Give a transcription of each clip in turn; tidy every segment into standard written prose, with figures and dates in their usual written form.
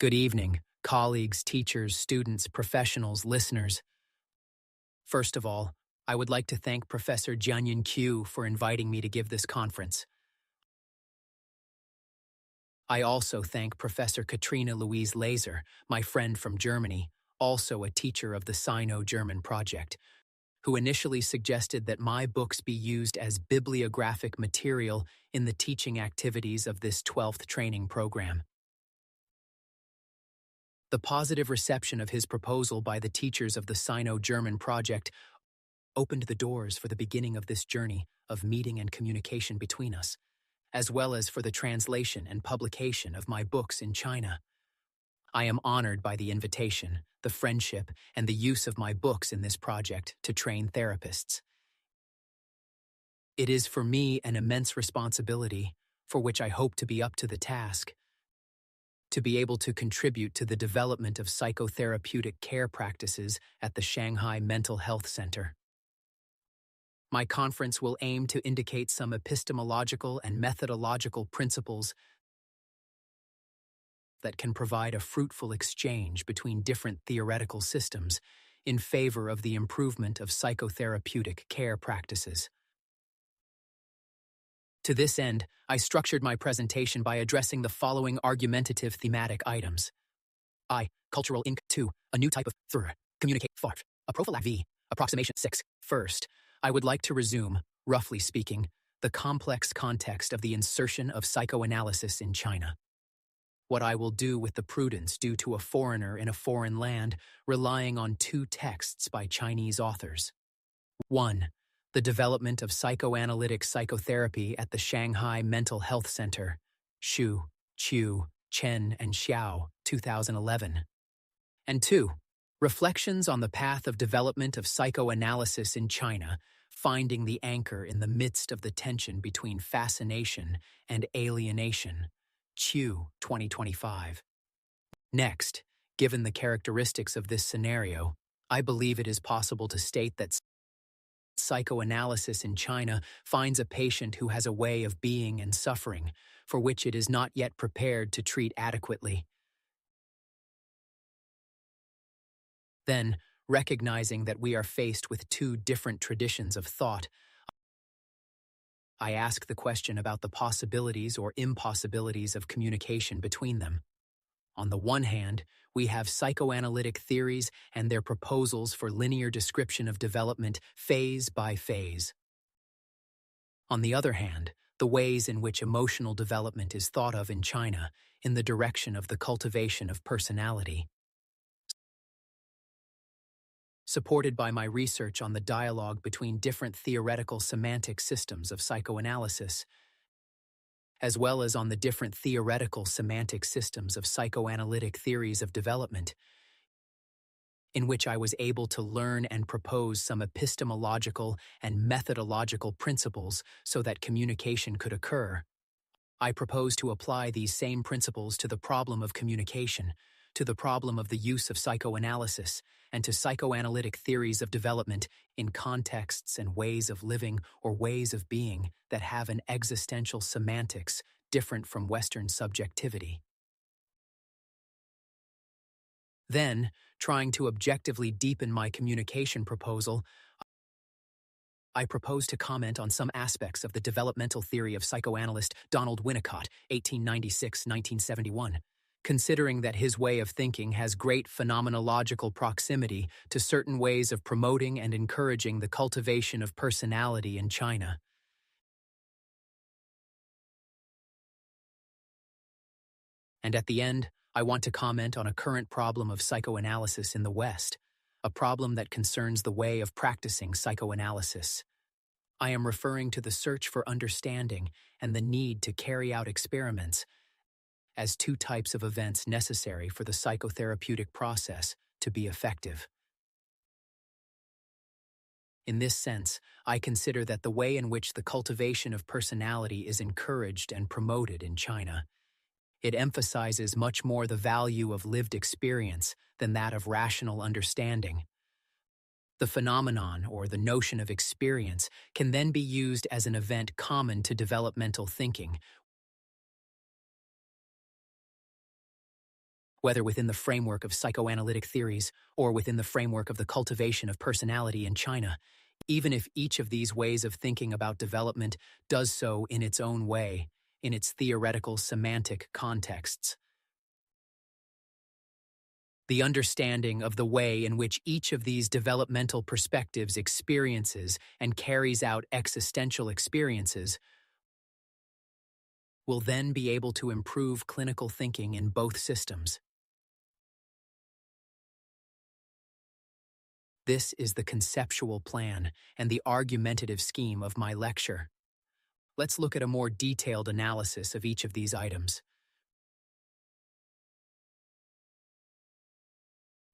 Good evening, colleagues, teachers, students, professionals, listeners. First of all, I would like to thank Professor Jianyin Qiu for inviting me to give this conference. I also thank Professor Katrina Louise Laser, my friend from Germany, also a teacher of the Sino-German project, who initially suggested that my books be used as bibliographic material in the teaching activities of this 12th training program. The positive reception of his proposal by the teachers of the Sino-German project opened the doors for the beginning of this journey of meeting and communication between us, as well as for the translation and publication of my books in China. I am honored by the invitation, the friendship, and the use of my books in this project to train therapists. It is for me an immense responsibility, for which I hope to be up to the task, to be able to contribute to the development of psychotherapeutic care practices at the Shanghai Mental Health Center. My conference will aim to indicate some epistemological and methodological principles that can provide a fruitful exchange between different theoretical systems in favor of the improvement of psychotherapeutic care practices. To this end, I structured my presentation by addressing the following argumentative thematic items. I. Cultural Inc. 2. A new type of communicate. Farf. A prophylact V. Approximation 6. First, I would like to resume, roughly speaking, the complex context of the insertion of psychoanalysis in China. What I will do with the prudence due to a foreigner in a foreign land relying on two texts by Chinese authors. 1. The development of psychoanalytic psychotherapy at the Shanghai Mental Health Center, Xu, Qiu, Chen, and Xiao, 2011. And 2. Reflections on the path of development of psychoanalysis in China, finding the anchor in the midst of the tension between fascination and alienation, Qiu, 2025. Next, given the characteristics of this scenario, I believe it is possible to state that psychoanalysis in China finds a patient who has a way of being and suffering, for which it is not yet prepared to treat adequately. Then, recognizing that we are faced with two different traditions of thought, I ask the question about the possibilities or impossibilities of communication between them. On the one hand, we have psychoanalytic theories and their proposals for linear description of development phase by phase. On the other hand, the ways in which emotional development is thought of in China in the direction of the cultivation of personality. Supported by my research on the dialogue between different theoretical semantic systems of psychoanalysis, as well as on the different theoretical semantic systems of psychoanalytic theories of development, in which I was able to learn and propose some epistemological and methodological principles so that communication could occur. I propose to apply these same principles to the problem of communication, to the problem of the use of psychoanalysis, and to psychoanalytic theories of development in contexts and ways of living or ways of being that have an existential semantics different from Western subjectivity. Then, trying to objectively deepen my communication proposal, I propose to comment on some aspects of the developmental theory of psychoanalyst Donald Winnicott, 1896-1971. Considering that his way of thinking has great phenomenological proximity to certain ways of promoting and encouraging the cultivation of personality in China. And at the end, I want to comment on a current problem of psychoanalysis in the West, a problem that concerns the way of practicing psychoanalysis. I am referring to the search for understanding and the need to carry out experiments as two types of events necessary for the psychotherapeutic process to be effective. In this sense, I consider that the way in which the cultivation of personality is encouraged and promoted in China, it emphasizes much more the value of lived experience than that of rational understanding. The phenomenon or the notion of experience can then be used as an event common to developmental thinking, whether within the framework of psychoanalytic theories or within the framework of the cultivation of personality in China, even if each of these ways of thinking about development does so in its own way, in its theoretical semantic contexts. The understanding of the way in which each of these developmental perspectives experiences and carries out existential experiences will then be able to improve clinical thinking in both systems. This is the conceptual plan and the argumentative scheme of my lecture. Let's look at a more detailed analysis of each of these items.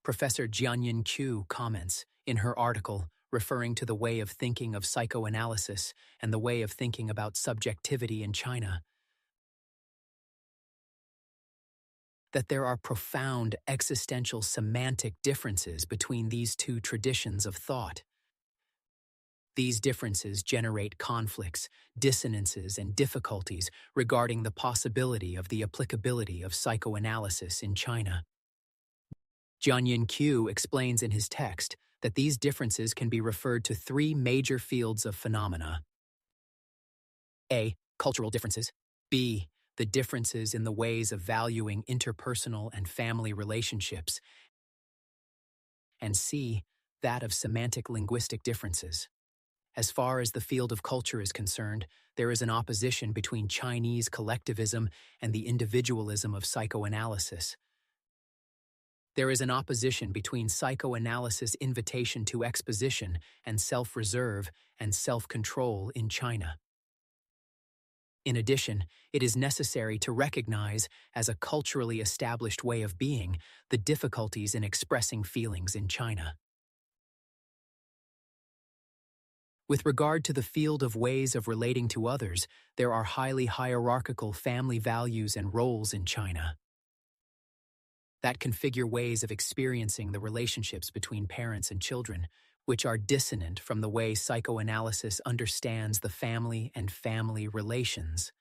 Professor Jianyin Qiu comments in her article referring to the way of thinking of psychoanalysis and the way of thinking about subjectivity in China, that there are profound existential semantic differences between these two traditions of thought. These differences generate conflicts, dissonances, and difficulties regarding the possibility of the applicability of psychoanalysis in China. Jianyin Qiu explains in his text that these differences can be referred to three major fields of phenomena. A. Cultural differences. B. The differences in the ways of valuing interpersonal and family relationships. And C. That of semantic linguistic differences. As far as the field of culture is concerned, there is an opposition between Chinese collectivism and the individualism of psychoanalysis. There is an opposition between psychoanalysis' invitation to exposition and self-reserve and self-control in China. In addition, it is necessary to recognize, as a culturally established way of being, the difficulties in expressing feelings in China. With regard to the field of ways of relating to others, there are highly hierarchical family values and roles in China that configure ways of experiencing the relationships between parents and children, which are dissonant from the way psychoanalysis understands the family and family relations.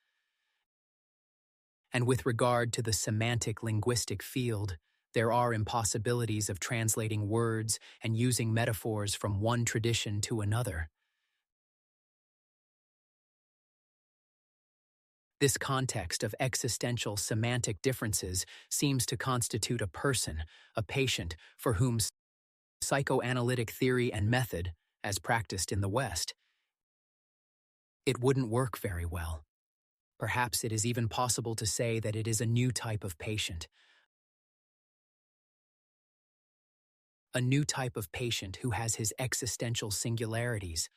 And with regard to the semantic linguistic field, there are impossibilities of translating words and using metaphors from one tradition to another. This context of existential semantic differences seems to constitute a person, a patient, for whom psychoanalytic theory and method, as practiced in the West, it wouldn't work very well. Perhaps it is even possible to say that it is a new type of patient. A new type of patient who has his existential singularities.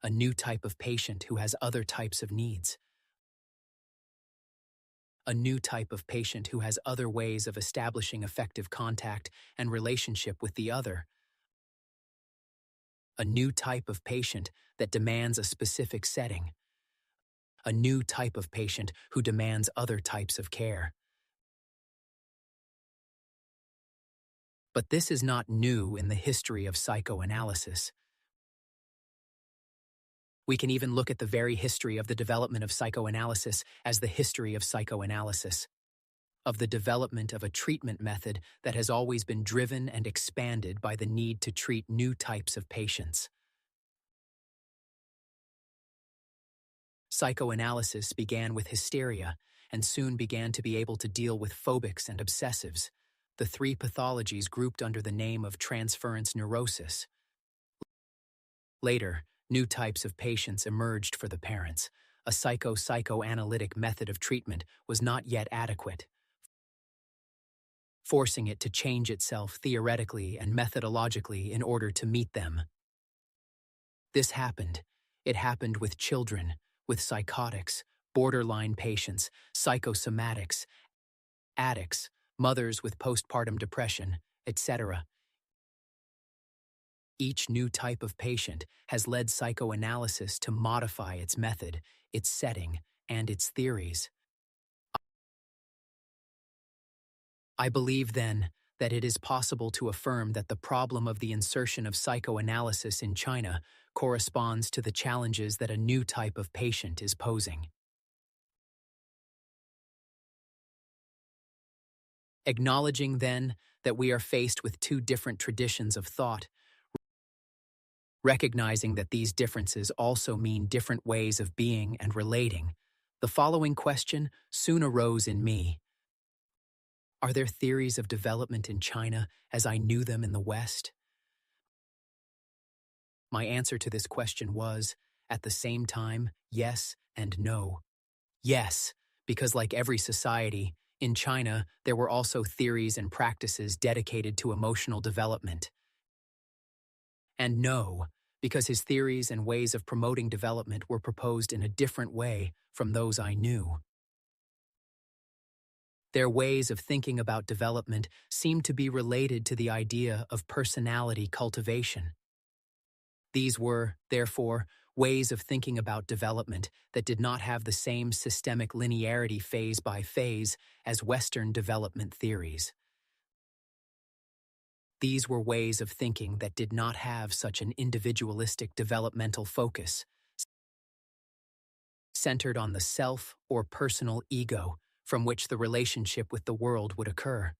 A new type of patient who has other types of needs. A new type of patient who has other ways of establishing effective contact and relationship with the other. A new type of patient that demands a specific setting. A new type of patient who demands other types of care. But this is not new in the history of psychoanalysis. We can even look at the very history of the development of psychoanalysis as the history of psychoanalysis, of the development of a treatment method that has always been driven and expanded by the need to treat new types of patients. Psychoanalysis began with hysteria and soon began to be able to deal with phobics and obsessives, the three pathologies grouped under the name of transference neurosis. Later, new types of patients emerged for the parents. A psychoanalytic method of treatment was not yet adequate, forcing it to change itself theoretically and methodologically in order to meet them. This happened. It happened with children, with psychotics, borderline patients, psychosomatics, addicts, mothers with postpartum depression, etc. Each new type of patient has led psychoanalysis to modify its method, its setting, and its theories. I believe, then, that it is possible to affirm that the problem of the insertion of psychoanalysis in China corresponds to the challenges that a new type of patient is posing. Acknowledging, then, that we are faced with two different traditions of thought, recognizing that these differences also mean different ways of being and relating, the following question soon arose in me. Are there theories of development in China as I knew them in the West? My answer to this question was, at the same time, yes and no. Yes, because like every society, in China, there were also theories and practices dedicated to emotional development. And no, because his theories and ways of promoting development were proposed in a different way from those I knew. Their ways of thinking about development seemed to be related to the idea of personality cultivation. These were, therefore, ways of thinking about development that did not have the same systemic linearity phase by phase as Western development theories. These were ways of thinking that did not have such an individualistic developmental focus, centered on the self or personal ego from which the relationship with the world would occur.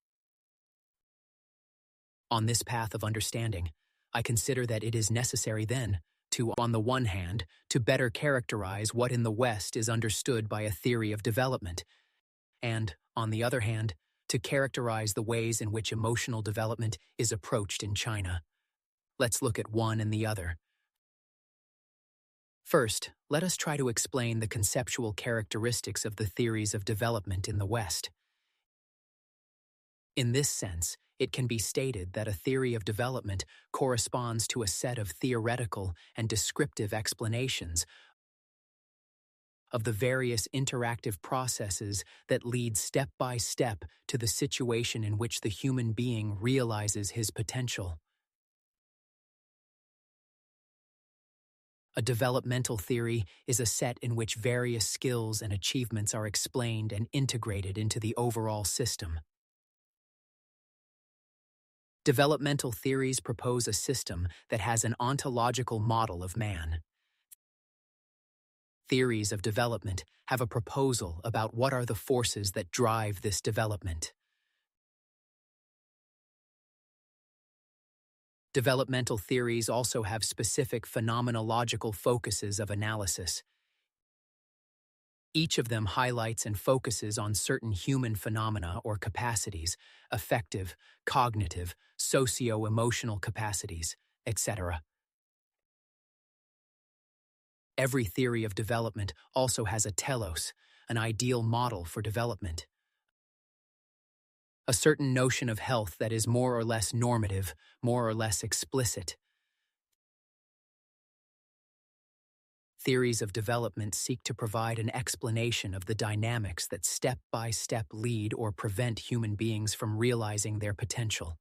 On this path of understanding, I consider that it is necessary then to, on the one hand, to better characterize what in the West is understood by a theory of development, and, on the other hand, to characterize the ways in which emotional development is approached in China. Let's look at one and the other. First, let us try to explain the conceptual characteristics of the theories of development in the West. In this sense, it can be stated that a theory of development corresponds to a set of theoretical and descriptive explanations of the various interactive processes that lead step by step to the situation in which the human being realizes his potential. A developmental theory is a set in which various skills and achievements are explained and integrated into the overall system. Developmental theories propose a system that has an ontological model of man. Theories of development have a proposal about what are the forces that drive this development. Developmental theories also have specific phenomenological focuses of analysis. Each of them highlights and focuses on certain human phenomena or capacities, affective, cognitive, socio-emotional capacities, etc. Every theory of development also has a telos, an ideal model for development. A certain notion of health that is more or less normative, more or less explicit. Theories of development seek to provide an explanation of the dynamics that step by step lead or prevent human beings from realizing their potential.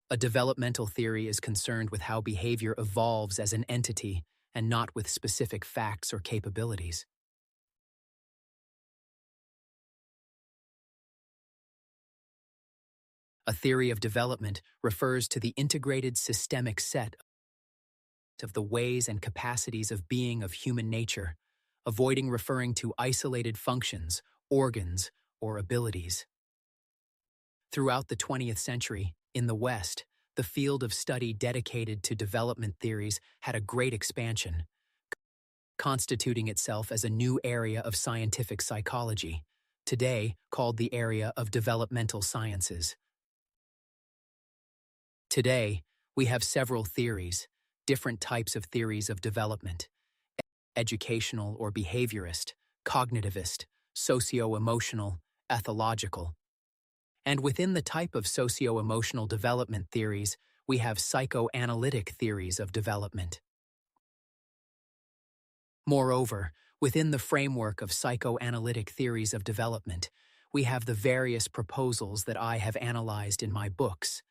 A developmental theory is concerned with how behavior evolves as an entity and not with specific facts or capabilities. A theory of development refers to the integrated systemic set of the ways and capacities of being of human nature, avoiding referring to isolated functions, organs, or abilities. Throughout the 20th century, in the West, the field of study dedicated to development theories had a great expansion, constituting itself as a new area of scientific psychology, today called the area of developmental sciences. Today, we have several theories, different types of theories of development: educational or behaviorist, cognitivist, socio-emotional, ethological. And within the type of socio-emotional development theories, we have psychoanalytic theories of development. Moreover, within the framework of psychoanalytic theories of development, we have the various proposals that I have analyzed in my books.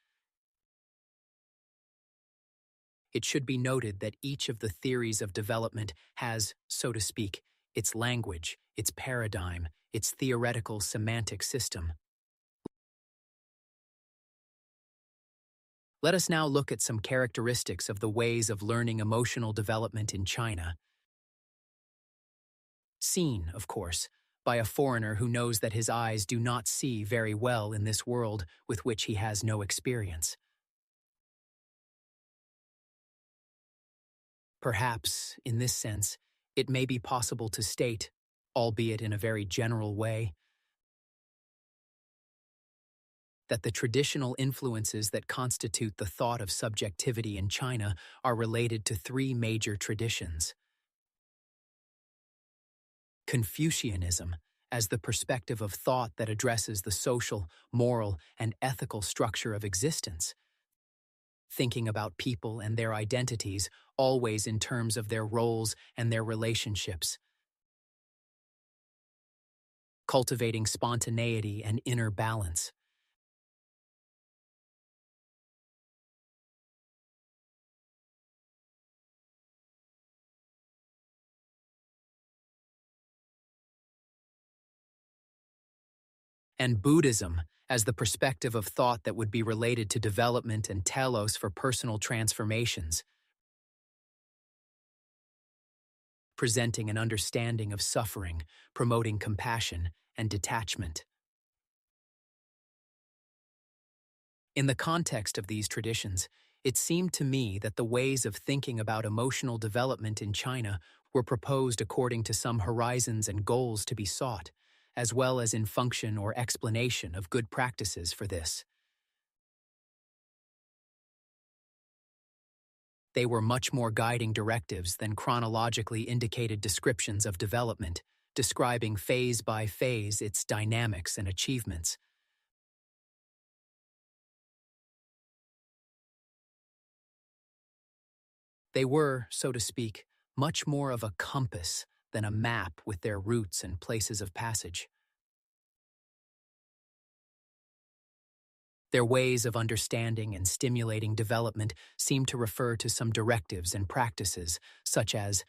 It should be noted that each of the theories of development has, so to speak, its language, its paradigm, its theoretical semantic system. Let us now look at some characteristics of the ways of learning emotional development in China. Seen, of course, by a foreigner who knows that his eyes do not see very well in this world with which he has no experience. Perhaps, in this sense, it may be possible to state, albeit in a very general way, that the traditional influences that constitute the thought of subjectivity in China are related to three major traditions. Confucianism, as the perspective of thought that addresses the social, moral, and ethical structure of existence, thinking about people and their identities always in terms of their roles and their relationships, cultivating spontaneity and inner balance. And Buddhism, as the perspective of thought that would be related to development and telos for personal transformations, presenting an understanding of suffering, promoting compassion and detachment. In the context of these traditions, it seemed to me that the ways of thinking about emotional development in China were proposed according to some horizons and goals to be sought, as well as in function or explanation of good practices for this. They were much more guiding directives than chronologically indicated descriptions of development, describing phase by phase its dynamics and achievements. They were, so to speak, much more of a compass than a map with their routes and places of passage. Their ways of understanding and stimulating development seem to refer to some directives and practices, such as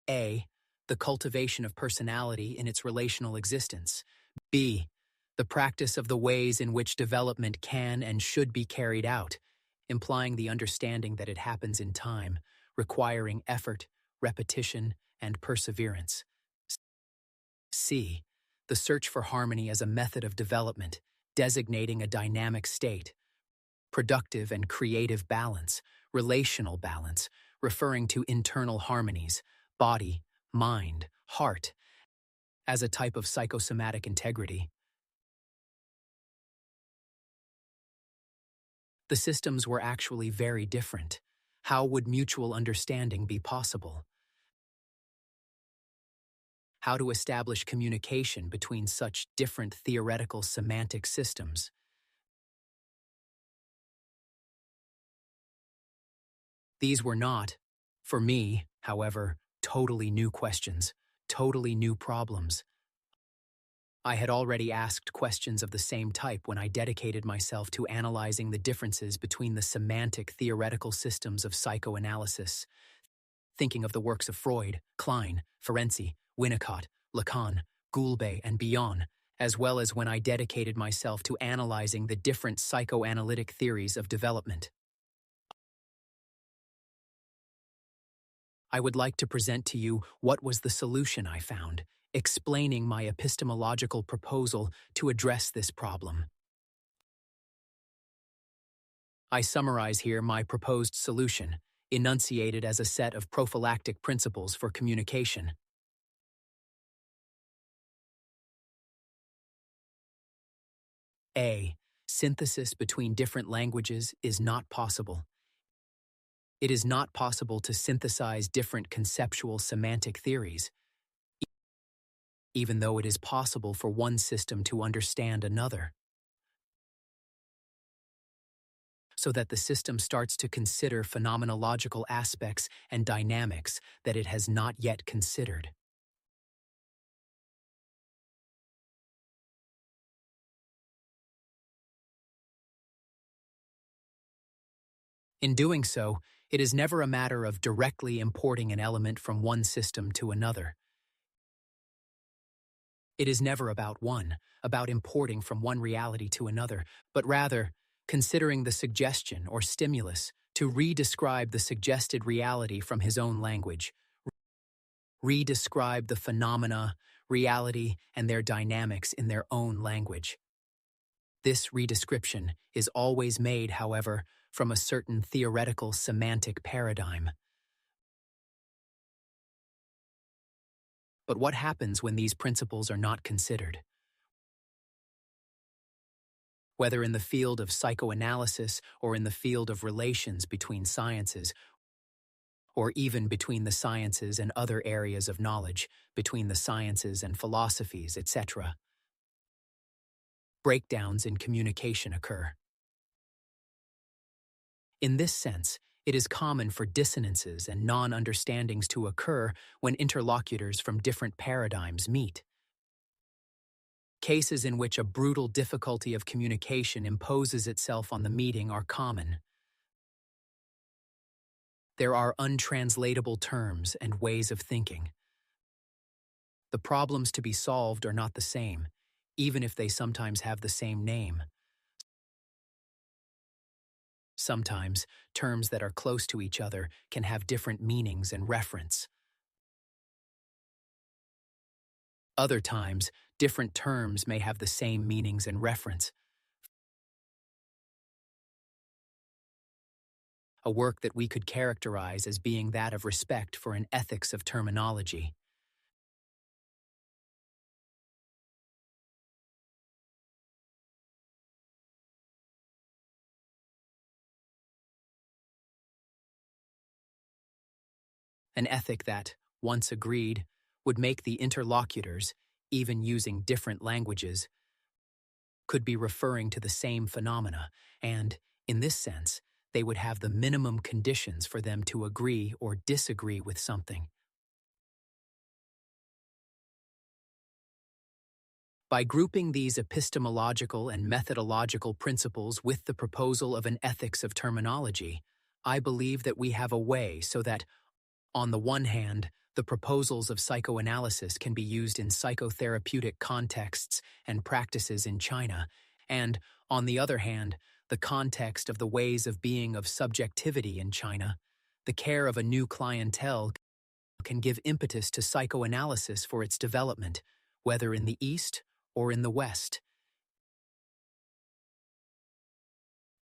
A. The cultivation of personality in its relational existence. B. The practice of the ways in which development can and should be carried out, implying the understanding that it happens in time, requiring effort, repetition, and perseverance. C. The search for harmony as a method of development, designating a dynamic state. Productive and creative balance, relational balance, referring to internal harmonies, body, mind, heart, as a type of psychosomatic integrity. The systems were actually very different. How would mutual understanding be possible? How to establish communication between such different theoretical semantic systems? These were not, for me, however, totally new questions, totally new problems. I had already asked questions of the same type when I dedicated myself to analyzing the differences between the semantic theoretical systems of psychoanalysis, thinking of the works of Freud, Klein, Ferenczi, Winnicott, Lacan, Goulbet, and Bion, as well as when I dedicated myself to analyzing the different psychoanalytic theories of development. I would like to present to you what was the solution I found, explaining my epistemological proposal to address this problem. I summarize here my proposed solution, enunciated as a set of prophylactic principles for communication. A. Synthesis between different languages is not possible. It is not possible to synthesize different conceptual semantic theories, even though it is possible for one system to understand another, so that the system starts to consider phenomenological aspects and dynamics that it has not yet considered. In doing so, it is never a matter of directly importing an element from one system to another. It is never about importing from one reality to another, but rather considering the suggestion or stimulus to re-describe the suggested reality from his own language, re-describe the phenomena, reality, and their dynamics in their own language. This redescription is always made, however, from a certain theoretical semantic paradigm. But what happens when these principles are not considered? Whether in the field of psychoanalysis or in the field of relations between sciences, or even between the sciences and other areas of knowledge, between the sciences and philosophies, etc., breakdowns in communication occur. In this sense, it is common for dissonances and non-understandings to occur when interlocutors from different paradigms meet. Cases in which a brutal difficulty of communication imposes itself on the meeting are common. There are untranslatable terms and ways of thinking. The problems to be solved are not the same, even if they sometimes have the same name. Sometimes, terms that are close to each other can have different meanings and reference. Other times, different terms may have the same meanings and reference. A work that we could characterize as being that of respect for an ethics of terminology. An ethic that, once agreed, would make the interlocutors, even using different languages, could be referring to the same phenomena, and, in this sense, they would have the minimum conditions for them to agree or disagree with something. By grouping these epistemological and methodological principles with the proposal of an ethics of terminology, I believe that we have a way so that, on the one hand, the proposals of psychoanalysis can be used in psychotherapeutic contexts and practices in China, and, on the other hand, the context of the ways of being of subjectivity in China, the care of a new clientele can give impetus to psychoanalysis for its development, whether in the East or in the West.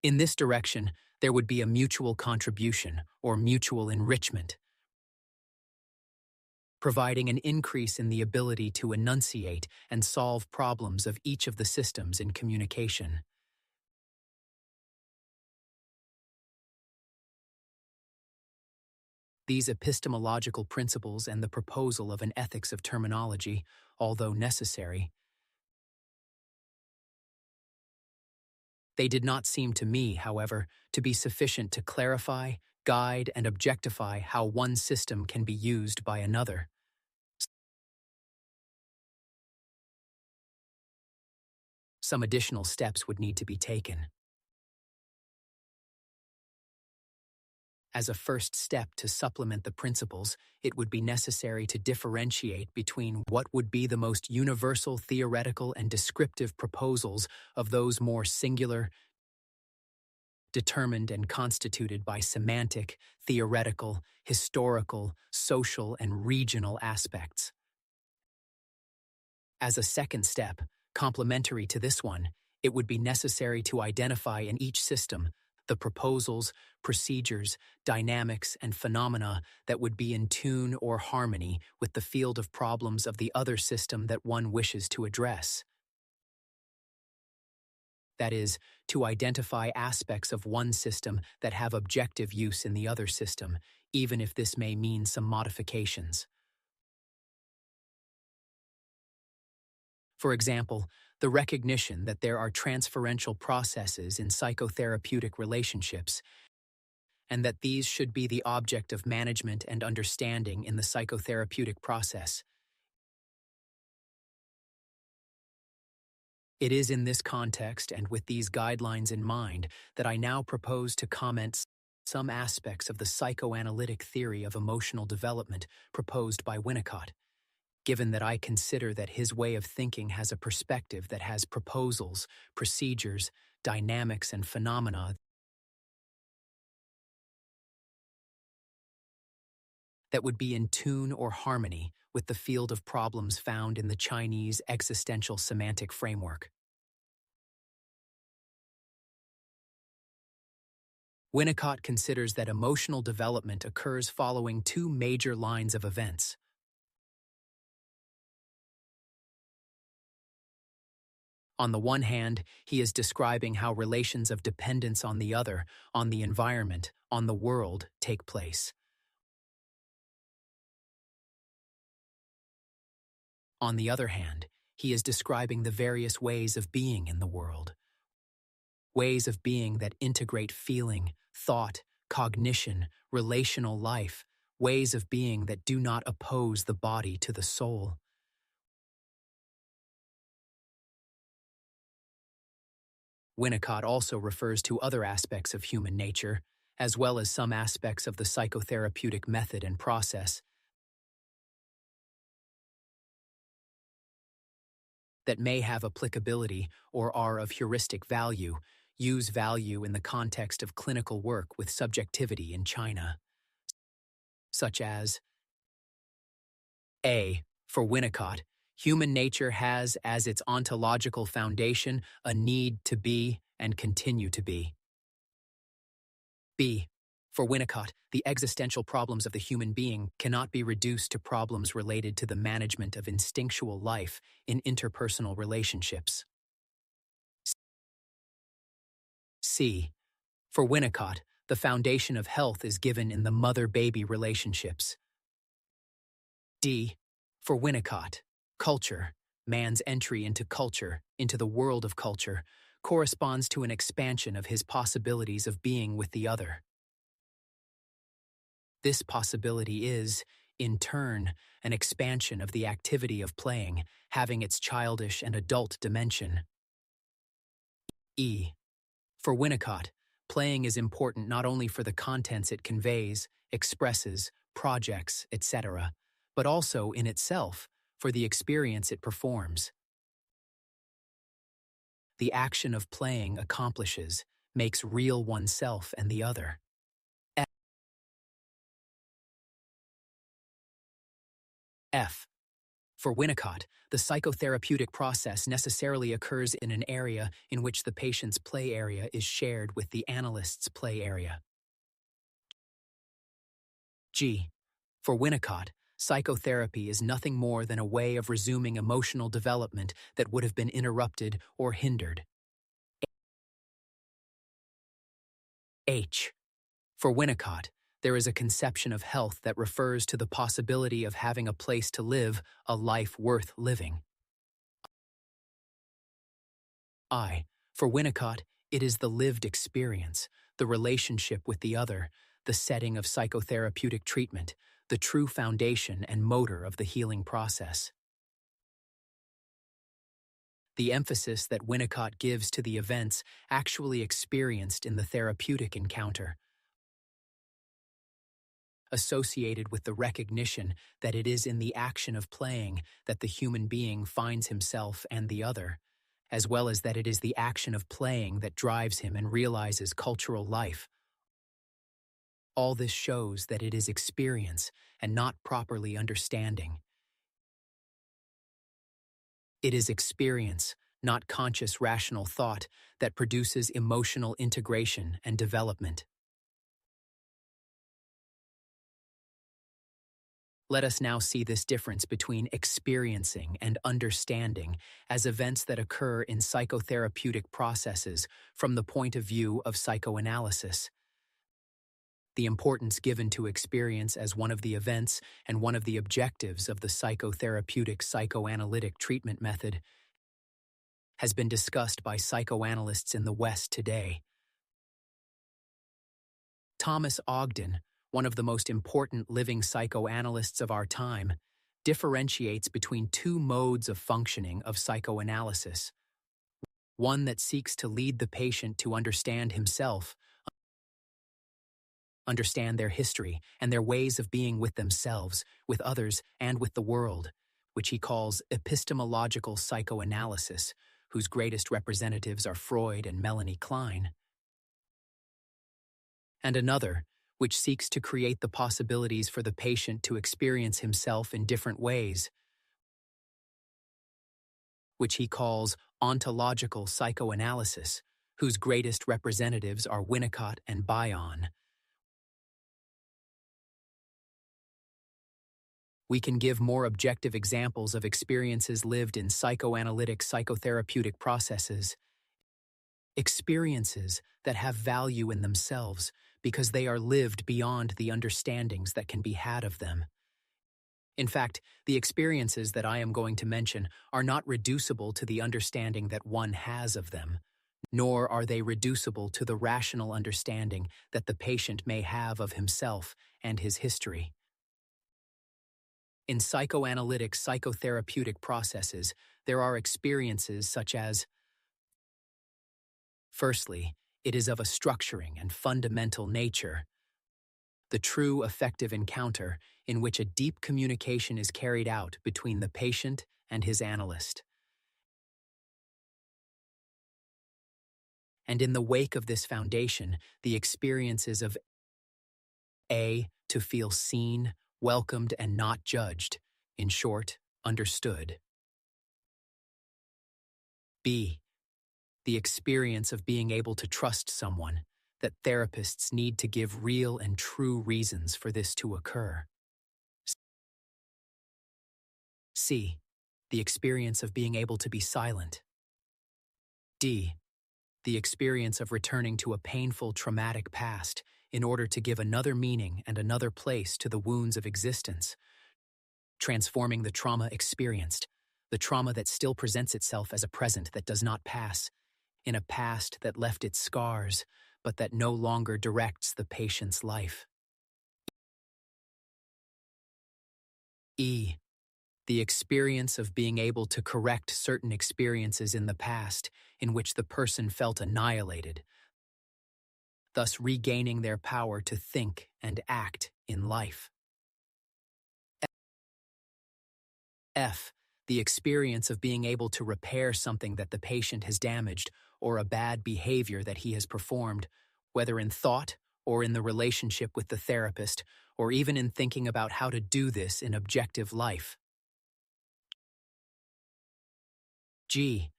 In this direction, there would be a mutual contribution or mutual enrichment, providing an increase in the ability to enunciate and solve problems of each of the systems in communication. These epistemological principles and the proposal of an ethics of terminology, although necessary, they did not seem to me, however, to be sufficient to clarify, guide, and objectify how one system can be used by another. Some additional steps would need to be taken. As a first step to supplement the principles, it would be necessary to differentiate between what would be the most universal theoretical and descriptive proposals of those more singular, determined and constituted by semantic, theoretical, historical, social, and regional aspects. As a second step, complementary to this one, it would be necessary to identify in each system the proposals, procedures, dynamics, and phenomena that would be in tune or harmony with the field of problems of the other system that one wishes to address. That is, to identify aspects of one system that have objective use in the other system, even if this may mean some modifications. For example, the recognition that there are transferential processes in psychotherapeutic relationships, and that these should be the object of management and understanding in the psychotherapeutic process. It is in this context and with these guidelines in mind that I now propose to comment some aspects of the psychoanalytic theory of emotional development proposed by Winnicott, given that I consider that his way of thinking has a perspective that has proposals, procedures, dynamics, and phenomena that would be in tune or harmony with the field of problems found in the Chinese existential semantic framework. Winnicott considers that emotional development occurs following two major lines of events. On the one hand, he is describing how relations of dependence on the other, on the environment, on the world, take place. On the other hand, he is describing the various ways of being in the world. Ways of being that integrate feeling, thought, cognition, relational life, ways of being that do not oppose the body to the soul. Winnicott also refers to other aspects of human nature, as well as some aspects of the psychotherapeutic method and process, that may have applicability or are of heuristic value, use value in the context of clinical work with subjectivity in China, such as A. For Winnicott, human nature has as its ontological foundation a need to be and continue to be. B. For Winnicott, the existential problems of the human being cannot be reduced to problems related to the management of instinctual life in interpersonal relationships. C. For Winnicott, the foundation of health is given in the mother-baby relationships. D. For Winnicott, culture, man's entry into culture, into the world of culture, corresponds to an expansion of his possibilities of being with the other. This possibility is, in turn, an expansion of the activity of playing, having its childish and adult dimension. E. For Winnicott, playing is important not only for the contents it conveys, expresses, projects, etc., but also in itself, for the experience it performs. The action of playing accomplishes, makes real oneself and the other. F. For Winnicott, the psychotherapeutic process necessarily occurs in an area in which the patient's play area is shared with the analyst's play area. G. For Winnicott, psychotherapy is nothing more than a way of resuming emotional development that would have been interrupted or hindered. H. For Winnicott, there is a conception of health that refers to the possibility of having a place to live, a life worth living. I. For Winnicott, it is the lived experience, the relationship with the other, the setting of psychotherapeutic treatment, the true foundation and motor of the healing process. The emphasis that Winnicott gives to the events actually experienced in the therapeutic encounter, associated with the recognition that it is in the action of playing that the human being finds himself and the other, as well as that it is the action of playing that drives him and realizes cultural life. All this shows that it is experience and not properly understanding. It is experience, not conscious rational thought, that produces emotional integration and development. Let us now see this difference between experiencing and understanding as events that occur in psychotherapeutic processes from the point of view of psychoanalysis. The importance given to experience as one of the events and one of the objectives of the psychotherapeutic psychoanalytic treatment method has been discussed by psychoanalysts in the West today. Thomas Ogden, one of the most important living psychoanalysts of our time, differentiates between two modes of functioning of psychoanalysis. One that seeks to lead the patient to understand himself, understand their history and their ways of being with themselves, with others, and with the world, which he calls epistemological psychoanalysis, whose greatest representatives are Freud and Melanie Klein. And another, which seeks to create the possibilities for the patient to experience himself in different ways, which he calls ontological psychoanalysis, whose greatest representatives are Winnicott and Bion. We can give more objective examples of experiences lived in psychoanalytic psychotherapeutic processes, experiences that have value in themselves because they are lived beyond the understandings that can be had of them. In fact, the experiences that I am going to mention are not reducible to the understanding that one has of them, nor are they reducible to the rational understanding that the patient may have of himself and his history. In psychoanalytic psychotherapeutic processes, there are experiences such as: firstly, it is of a structuring and fundamental nature, the true effective encounter in which a deep communication is carried out between the patient and his analyst. And in the wake of this foundation, the experiences of A, to feel seen, welcomed, and not judged, in short, understood. B, the experience of being able to trust someone, that therapists need to give real and true reasons for this to occur. C, the experience of being able to be silent. D, the experience of returning to a painful, traumatic past in order to give another meaning and another place to the wounds of existence, transforming the trauma experienced, the trauma that still presents itself as a present that does not pass, in a past that left its scars, but that no longer directs the patient's life. E, the experience of being able to correct certain experiences in the past in which the person felt annihilated, thus regaining their power to think and act in life. F, the experience of being able to repair something that the patient has damaged or a bad behavior that he has performed, whether in thought or in the relationship with the therapist, or even in thinking about how to do this in objective life. G,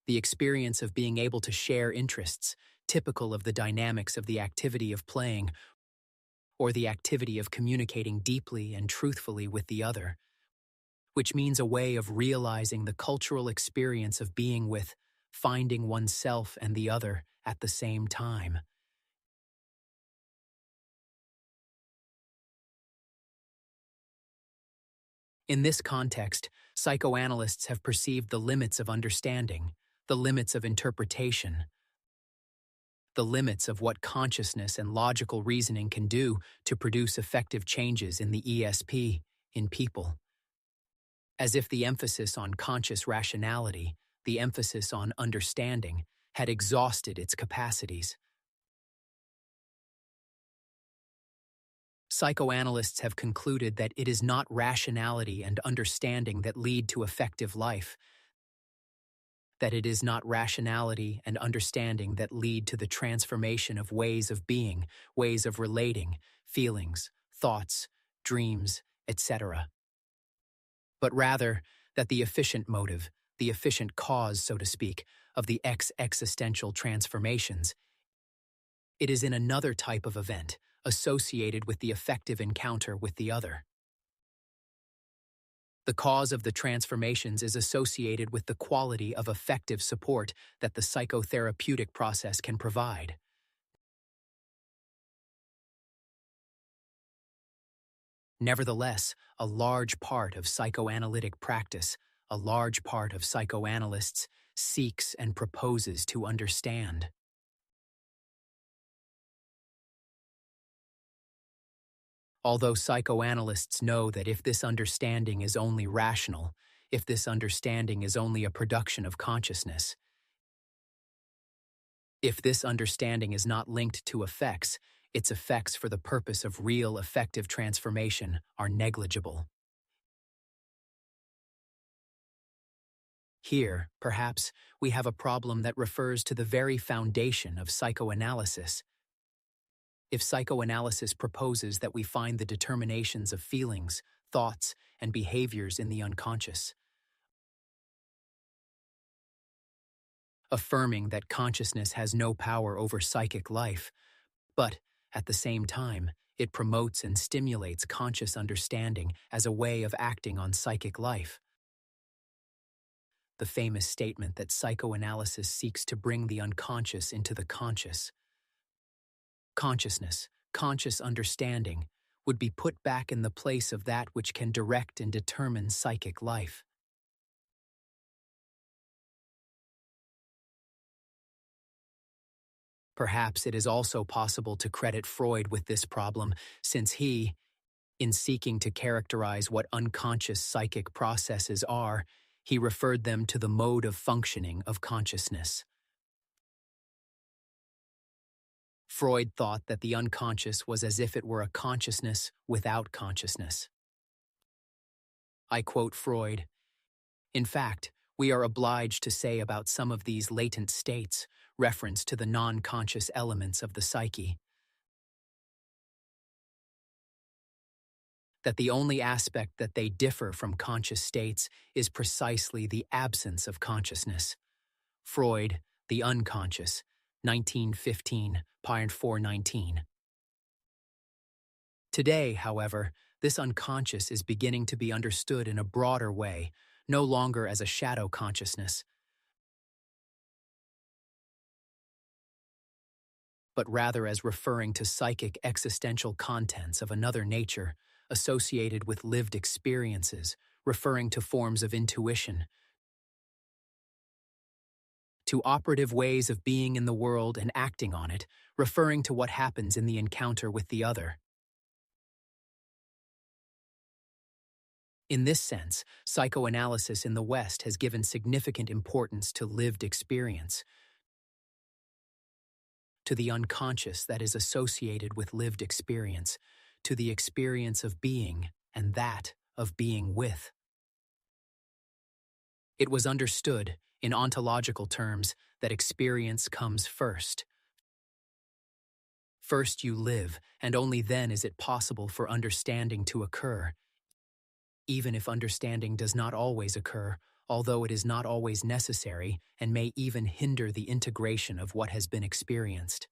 the experience of being able to share interests, typical of the dynamics of the activity of playing, or the activity of communicating deeply and truthfully with the other, which means a way of realizing the cultural experience of being with, finding oneself and the other at the same time. In this context, psychoanalysts have perceived the limits of understanding, the limits of interpretation, the limits of what consciousness and logical reasoning can do to produce effective changes in the ESP, in people. As if the emphasis on conscious rationality, the emphasis on understanding, had exhausted its capacities. Psychoanalysts have concluded that it is not rationality and understanding that lead to effective life, that it is not rationality and understanding that lead to the transformation of ways of being, ways of relating, feelings, thoughts, dreams, etc. But rather that the efficient motive, the efficient cause, so to speak, of the existential transformations, it is in another type of event, associated with the effective encounter with the other. The cause of the transformations is associated with the quality of effective support that the psychotherapeutic process can provide. Nevertheless, a large part of psychoanalytic practice, a large part of psychoanalysts, seeks and proposes to understand. Although psychoanalysts know that if this understanding is only rational, if this understanding is only a production of consciousness, if this understanding is not linked to effects, its effects for the purpose of real effective transformation are negligible. Here, perhaps, we have a problem that refers to the very foundation of psychoanalysis. If psychoanalysis proposes that we find the determinations of feelings, thoughts, and behaviors in the unconscious, affirming that consciousness has no power over psychic life, but, at the same time, it promotes and stimulates conscious understanding as a way of acting on psychic life. The famous statement that psychoanalysis seeks to bring the unconscious into the conscious. Consciousness, conscious understanding, would be put back in the place of that which can direct and determine psychic life. Perhaps it is also possible to credit Freud with this problem, since he, in seeking to characterize what unconscious psychic processes are, he referred them to the mode of functioning of consciousness. Freud thought that the unconscious was as if it were a consciousness without consciousness. I quote Freud, "In fact, we are obliged to say about some of these latent states, reference to the non-conscious elements of the psyche, that the only aspect that they differ from conscious states is precisely the absence of consciousness." Freud, The Unconscious, 1915, page 419. Today, however, this unconscious is beginning to be understood in a broader way, no longer as a shadow consciousness, but rather as referring to psychic existential contents of another nature, associated with lived experiences, referring to forms of intuition, to operative ways of being in the world and acting on it, referring to what happens in the encounter with the other. In this sense, psychoanalysis in the West has given significant importance to lived experience, to the unconscious that is associated with lived experience, to the experience of being and that of being with. It was understood, in ontological terms, that experience comes first. First you live, and only then is it possible for understanding to occur, even if understanding does not always occur, although it is not always necessary and may even hinder the integration of what has been experienced.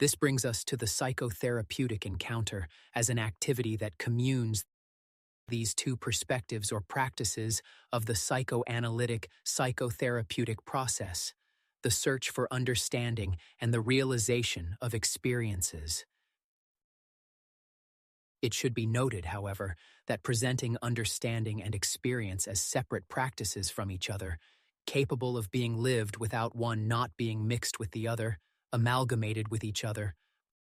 This brings us to the psychotherapeutic encounter as an activity that communes these two perspectives or practices of the psychoanalytic, psychotherapeutic process, the search for understanding and the realization of experiences. It should be noted, however, that presenting understanding and experience as separate practices from each other, capable of being lived without one not being mixed with the other, amalgamated with each other,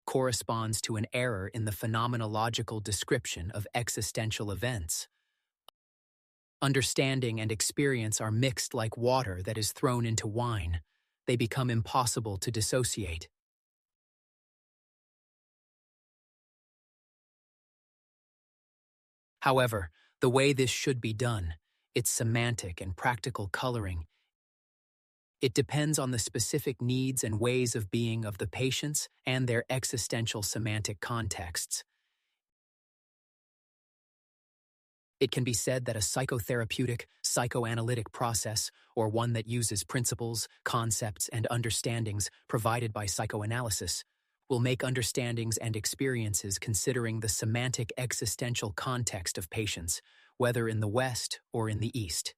corresponds to an error in the phenomenological description of existential events. Understanding and experience are mixed like water that is thrown into wine. They become impossible to dissociate. However, the way this should be done, its semantic and practical coloring, it depends on the specific needs and ways of being of the patients and their existential semantic contexts. It can be said that a psychotherapeutic, psychoanalytic process, or one that uses principles, concepts, and understandings provided by psychoanalysis, will make understandings and experiences considering the semantic existential context of patients, whether in the West or in the East.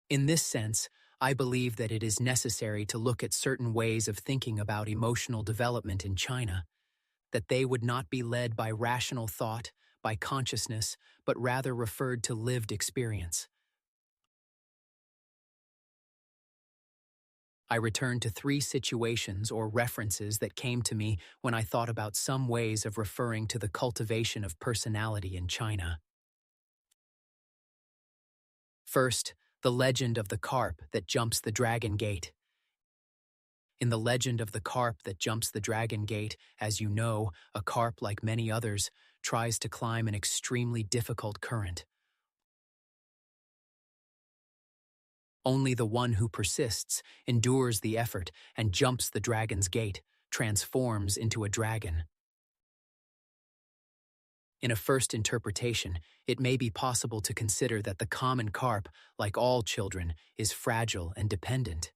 In this sense, I believe that it is necessary to look at certain ways of thinking about emotional development in China, that they would not be led by rational thought, by consciousness, but rather referred to lived experience. I return to three situations or references that came to me when I thought about some ways of referring to the cultivation of personality in China. First, the legend of the carp that jumps the dragon gate. In the legend of the carp that jumps the dragon gate, as you know, a carp, like many others, tries to climb an extremely difficult current. Only the one who persists, endures the effort, and jumps the dragon's gate, transforms into a dragon. In a first interpretation, it may be possible to consider that the common carp, like all children, is fragile and dependent.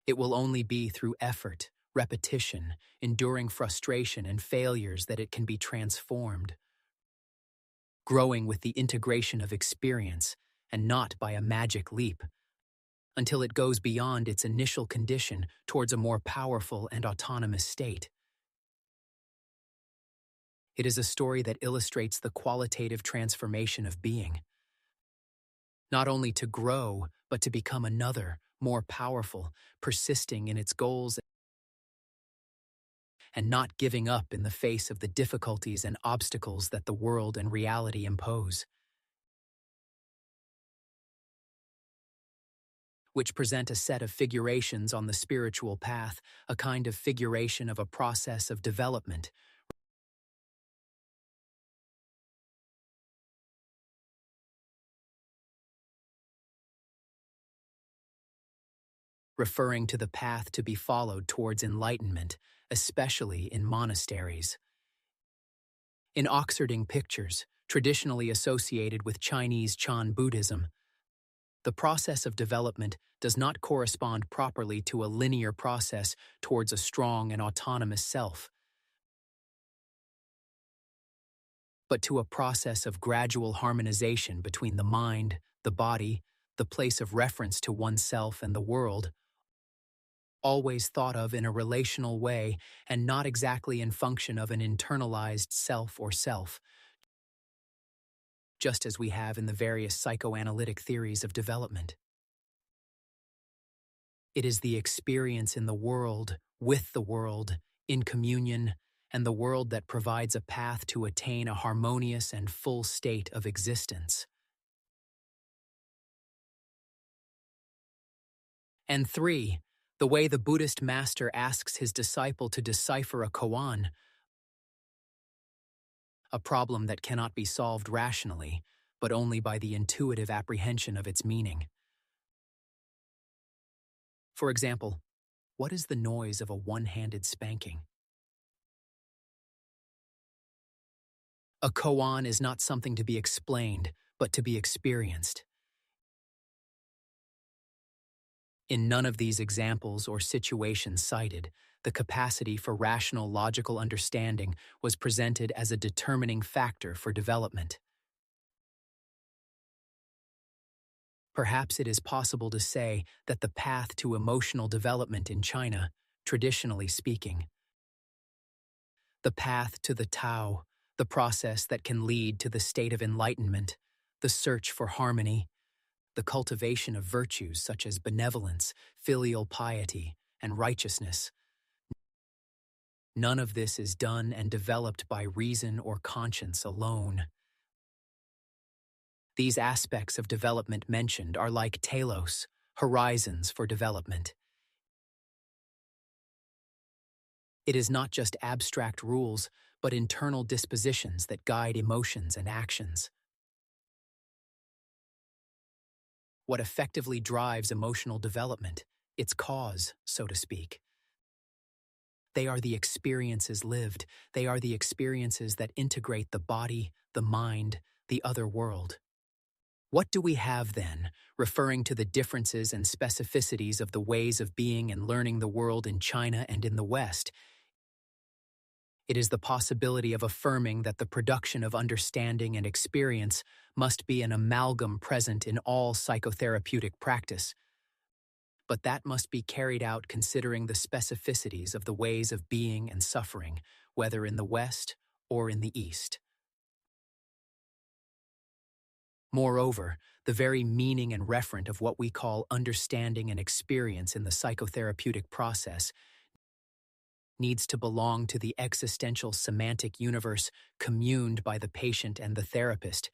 It will only be through effort, repetition, enduring frustration and failures that it can be transformed, growing with the integration of experience and not by a magic leap, until it goes beyond its initial condition towards a more powerful and autonomous state. It is a story that illustrates the qualitative transformation of being, not only to grow, but to become another, more powerful, persisting in its goals and not giving up in the face of the difficulties and obstacles that the world and reality impose, which present a set of figurations on the spiritual path, a kind of figuration of a process of development, referring to the path to be followed towards enlightenment, especially in monasteries. In Oxfording pictures, traditionally associated with Chinese Chan Buddhism, the process of development does not correspond properly to a linear process towards a strong and autonomous self, but to a process of gradual harmonization between the mind, the body, the place of reference to oneself and the world, always thought of in a relational way and not exactly in function of an internalized self or self, just as we have in the various psychoanalytic theories of development. It is the experience in the world, with the world, in communion, and the world that provides a path to attain a harmonious and full state of existence. And 3, the way the Buddhist master asks his disciple to decipher a koan, a problem that cannot be solved rationally, but only by the intuitive apprehension of its meaning. For example, what is the noise of a one-handed spanking? A koan is not something to be explained, but to be experienced. In none of these examples or situations cited, the capacity for rational logical understanding was presented as a determining factor for development. Perhaps it is possible to say that the path to emotional development in China, traditionally speaking, the path to the Tao, the process that can lead to the state of enlightenment, the search for harmony, the cultivation of virtues such as benevolence, filial piety, and righteousness. None of this is done and developed by reason or conscience alone. These aspects of development mentioned are like telos, horizons for development. It is not just abstract rules, but internal dispositions that guide emotions and actions. What effectively drives emotional development, its cause, so to speak. They are the experiences lived. They are the experiences that integrate the body, the mind, the other world. What do we have then, referring to the differences and specificities of the ways of being and learning the world in China and in the West? It is the possibility of affirming that the production of understanding and experience must be an amalgam present in all psychotherapeutic practice, but that must be carried out considering the specificities of the ways of being and suffering, whether in the West or in the East. Moreover, the very meaning and referent of what we call understanding and experience in the psychotherapeutic process needs to belong to the existential semantic universe communed by the patient and the therapist,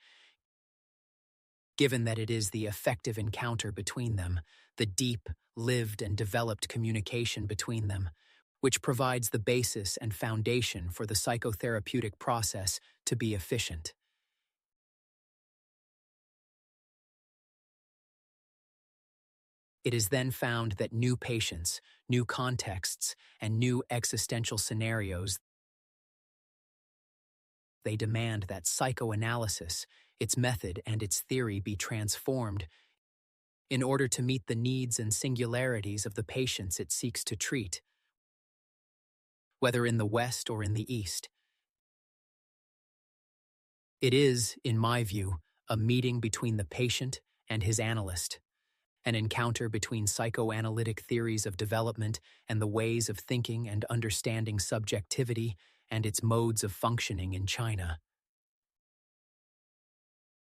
given that it is the effective encounter between them, the deep, lived and developed communication between them, which provides the basis and foundation for the psychotherapeutic process to be efficient. It is then found that new patients, new contexts, and new existential scenarios, they demand that psychoanalysis, its method and its theory be transformed in order to meet the needs and singularities of the patients it seeks to treat, whether in the West or in the East. It is, in my view, a meeting between the patient and his analyst, an encounter between psychoanalytic theories of development and the ways of thinking and understanding subjectivity and its modes of functioning in China.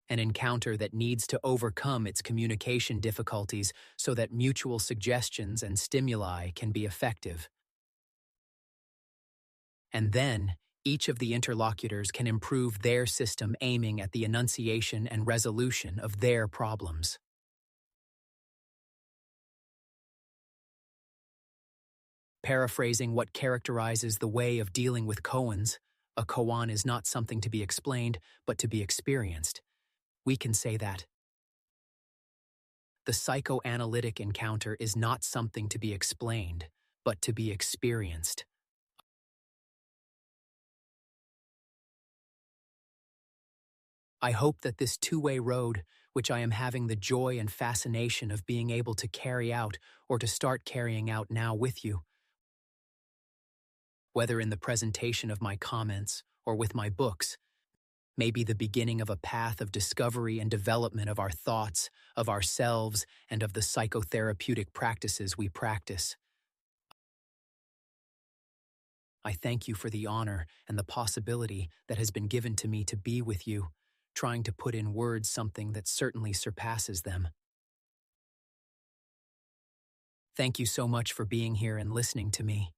An encounter that needs to overcome its communication difficulties so that mutual suggestions and stimuli can be effective. And then, each of the interlocutors can improve their system aiming at the enunciation and resolution of their problems. Paraphrasing what characterizes the way of dealing with koans, a koan is not something to be explained, but to be experienced. We can say that the psychoanalytic encounter is not something to be explained, but to be experienced. I hope that this two-way road, which I am having the joy and fascination of being able to carry out or to start carrying out now with you, whether in the presentation of my comments or with my books, may be the beginning of a path of discovery and development of our thoughts, of ourselves, and of the psychotherapeutic practices we practice. I thank you for the honor and the possibility that has been given to me to be with you, trying to put in words something that certainly surpasses them. Thank you so much for being here and listening to me.